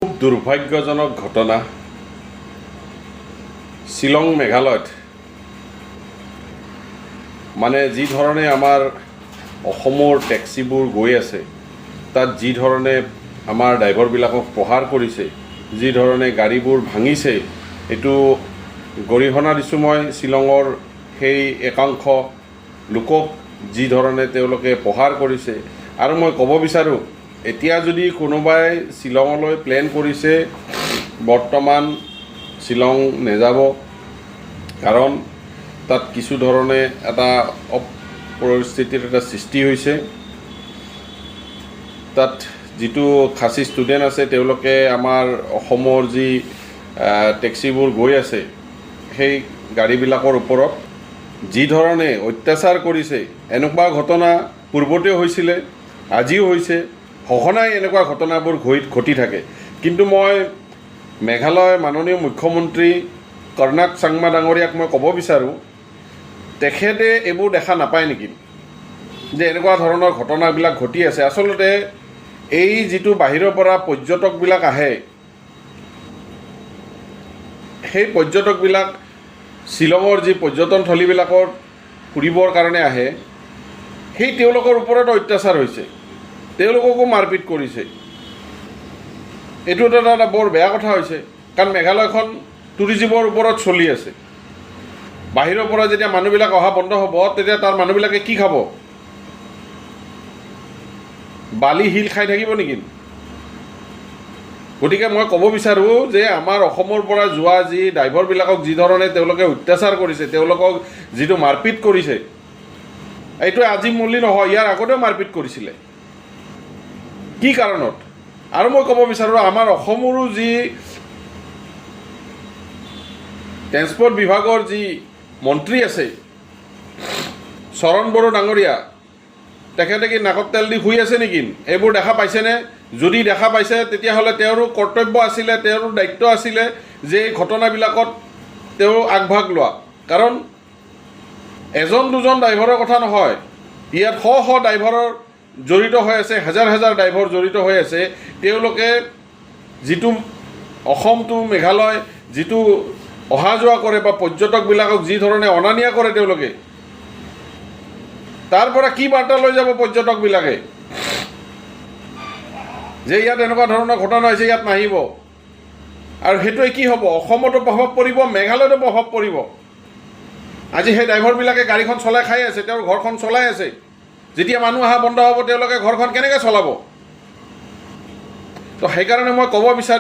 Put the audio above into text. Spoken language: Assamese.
খুব দুৰ্ভাগ্যজনক ঘটনা শিলং মেঘালয়ত মানে যি ধৰণে আমাৰ অসমৰ টেক্সিবোৰ গৈ আছে তাত যি ধৰণে আমাৰ ড্ৰাইভাৰবিলাকক প্ৰহাৰ কৰিছে যি ধৰণে গাড়ীবোৰ ভাঙিছে এইটো গৰিহণা দিছোঁ মই শিলঙৰ সেই একাংশ লোকক যি ধৰণে তেওঁলোকে প্ৰহাৰ কৰিছে আৰু মই ক'ব বিচাৰোঁ এতিয়া যদি কোনোবাই শিলঙলৈ প্লেন কৰিছে বৰ্তমান শিলং নেযাব কাৰণ তাত কিছু ধৰণে এটা পৰিস্থিতিৰ এটা সৃষ্টি হৈছে তাত যিটো খাচী ষ্টুডেণ্ট আছে তেওঁলোকে আমাৰ অসমৰ যি টেক্সিবোৰ গৈ আছে সেই গাড়ীবিলাকৰ ওপৰত যি ধৰণে অত্যাচাৰ কৰিছে এনেকুৱা ঘটনা পূৰ্বতেও হৈছিলে আজিও হৈছে সঘনাই এনেকুৱা ঘটনাবোৰ ঘটি থাকে কিন্তু মই মেঘালয় মাননীয় মুখ্যমন্ত্ৰী কৰ্ণাক চাংমা ডাঙৰীয়াক মই ক'ব বিচাৰোঁ তেখেতে এইবোৰ দেখা নাপায় নেকি যে এনেকুৱা ধৰণৰ ঘটনাবিলাক ঘটি আছে আচলতে এই যিটো বাহিৰৰ পৰা পৰ্যটকবিলাক আহে সেই পৰ্যটকবিলাক শিলঙৰ যি পৰ্যটনথলীবিলাকৰ ফুৰিবৰ কাৰণে আহে সেই তেওঁলোকৰ ওপৰত অত্যাচাৰ হৈছে তেওঁলোককো মাৰপিট কৰিছে এইটো এটা বৰ বেয়া কথা হৈছে কাৰণ মেঘালয়খন টুৰিজিমৰ ওপৰত চলি আছে বাহিৰৰ পৰা যেতিয়া মানুহবিলাক অহা বন্ধ হ'ব তেতিয়া তাৰ মানুহবিলাকে কি খাব বালি শিল খাই থাকিব নেকি গতিকে মই ক'ব বিচাৰোঁ যে আমাৰ অসমৰ পৰা যোৱা যি ড্ৰাইভাৰবিলাকক যি ধৰণে তেওঁলোকে অত্যাচাৰ কৰিছে তেওঁলোকক যিটো মাৰপিট কৰিছে এইটো আজি মূলি নহয় ইয়াৰ আগতেও মাৰপিট কৰিছিলে কি কাৰণত আৰু মই ক'ব বিচাৰোঁ আমাৰ অসমৰো যি ট্ৰেন্সপৰ্ট বিভাগৰ যি মন্ত্ৰী আছে চৰণ বড়ো ডাঙৰীয়া তেখেতে কি নাকত তেল দি শুই আছে নেকি এইবোৰ দেখা পাইছেনে যদি দেখা পাইছে তেতিয়াহ'লে তেওঁৰো কৰ্তব্য আছিলে তেওঁৰ দায়িত্ব আছিলে যে এই ঘটনাবিলাকত তেওঁ আগভাগ লোৱা কাৰণ এজন দুজন ড্ৰাইভাৰৰ কথা নহয় ইয়াত শ ড্ৰাইভাৰৰ জড়িত হৈ আছে হাজাৰ হাজাৰ ড্ৰাইভাৰ জড়িত হৈ আছে তেওঁলোকে যিটো অসম টু মেঘালয় যিটো অহা যোৱা কৰে বা পৰ্যটকবিলাকক যি ধৰণে অনা নিয়া কৰে তেওঁলোকে তাৰ পৰা কি বাৰ্তা লৈ যাব পৰ্যটকবিলাকে যে ইয়াত এনেকুৱা ধৰণৰ ঘটনা হৈছে ইয়াত নাহিব আৰু সেইটোৱে কি হ'ব অসমতো প্ৰভাৱ পৰিব মেঘালয়তো প্ৰভাৱ পৰিব আজি সেই ড্ৰাইভাৰবিলাকে গাড়ীখন চলাই খাই আছে তেওঁৰ ঘৰখন চলাই আছে যেতিয়া মানুহ অহা বন্ধ হ'ব তেওঁলোকে ঘৰখন কেনেকৈ চলাব তো সেইকাৰণে মই ক'ব বিচাৰোঁ